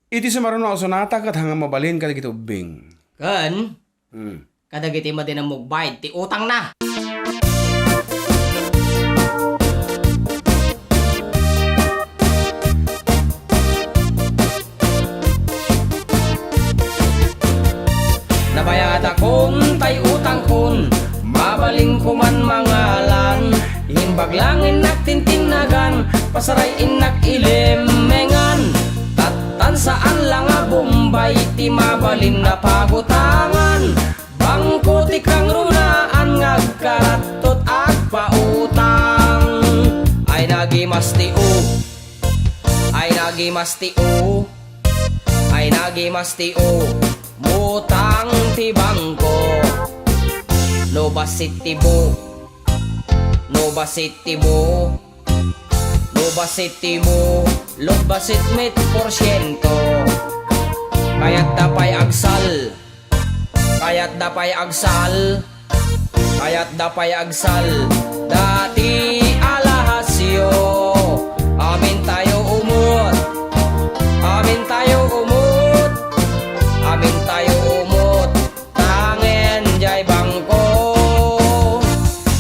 Iti sumaruno ako sonata kat hanga mabalin ka dagiti ubing. Kan, Hmm. kadagiti mo din ang mugbayad, ti utang na. Nabayad akong tay utang kon, mabaling ko man mangalan. Himbag lang inak tintinagan, pasaray inak ilimengan. Tatan saan lang nga Bombay, ti mabalin na pagutangan. Bangko ti kang runaan, ngagkaratot ag pautang. Ay nagimas ti o, ay nagimas ti o, ay nagimas ti o. Mutang ti bangko, no basit ti bo, no basit ti bo, no basit ti mo, lo basit met porsyento. Kaya't dapay agsal, kaya't dapay agsal, kaya't dapay agsal. Dati alahasyo, amin tayo umot, amin tayo umot, amin tayo umot, tangen jay bangko.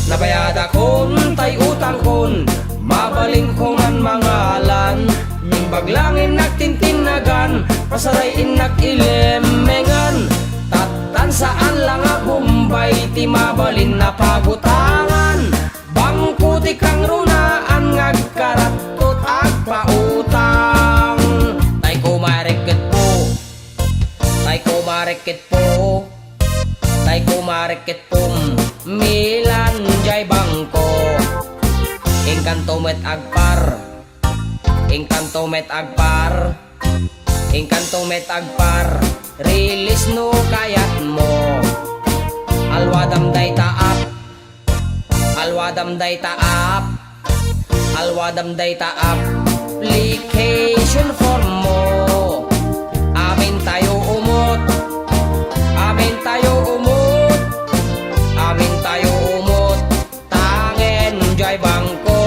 Nabayad akon tay utang kon, mabaling ko man mangalan. Himbag lang inak tintinagan, pasaray inak ilimengan. Tatan saan lang nga Bombay, ti mabalin na pagutangan. Bangko ti kang runaan, ngagkaratot ag pautang. Tay ko mareket po, tay ko mareket po, tay ko mareket po, milan jay bangko. Engkanto met agpar, engkanto met agpar, engkanto met agpar. Release no kayat mo, alwadam day taap, alwadam day taap, alwadam day taap. Application form mo, amin tayo umot, amin tayo umot, amin tayo umot, tangen jay bangko.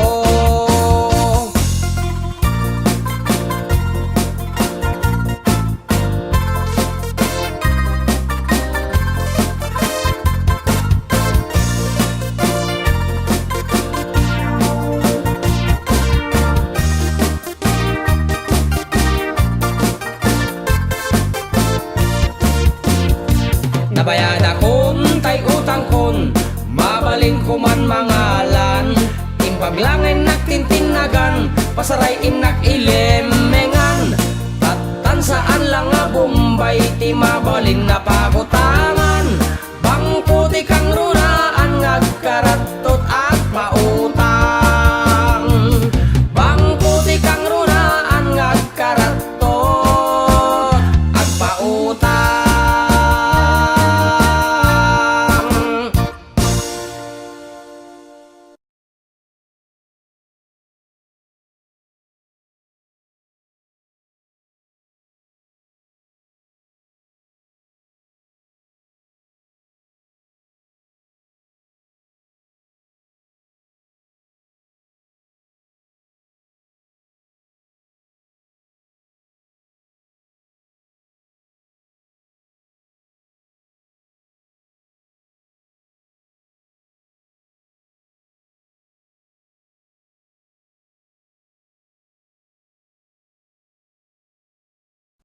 Nabayad akon tay utang kon, mabalin ko man mangalan. Imbag lang inak tintinagan, pasaray inak ilimengan. Tatan saan lang nga Bombay, ti mabalin na